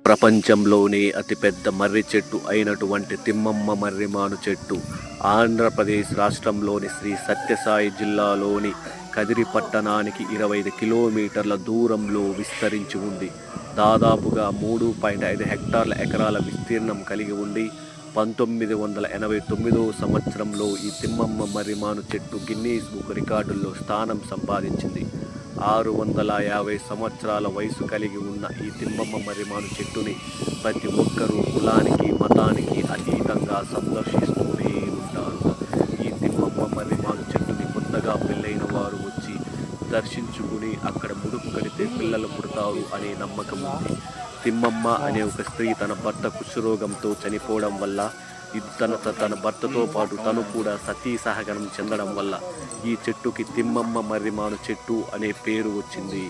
ప్రపంచంలోనే అతిపెద్ద మర్రి చెట్టు అయినటువంటి తిమ్మమ్మ మర్రిమాను చెట్టు ఆంధ్రప్రదేశ్ రాష్ట్రంలోని శ్రీ సత్యసాయి జిల్లాలోని కదిరి పట్టణానికి 25 కిలోమీటర్ల దూరంలో విస్తరించి ఉంది. దాదాపుగా 3.5 హెక్టార్ల ఎకరాల విస్తీర్ణం కలిగి ఉండి 1989 సంవత్సరంలో ఈ తిమ్మమ్మ మర్రిమాను చెట్టు గిన్నీస్ బుక్ రికార్డుల్లో స్థానం సంపాదించింది. 650 సంవత్సరాల వయసు కలిగి ఉన్న ఈ తిమ్మమ్మ మర్రిమాను చెట్టుని ప్రతి ఒక్కరూ కులానికి మతానికి అతీతంగా సందర్శిస్తూనే ఉంటారు. ఈ తిమ్మమ్మ మర్రిమాను చెట్టుని కొత్తగా పెళ్ళైన వారు వచ్చి దర్శించుకుని అక్కడ ముడుపు కడితే పిల్లలు పుడతారు అనే నమ్మకం ఉంది. తిమ్మమ్మ అనే ఒక స్త్రీ తన భర్త కుష్ఠరోగంతో చనిపోవడం వల్ల తన భర్తతో పాటు తను కూడా సతీ సహగమనం చెందడం వల్ల ఈ చెట్టుకి తిమ్మమ్మ మర్రిమాను చెట్టు అనే పేరు వచ్చింది.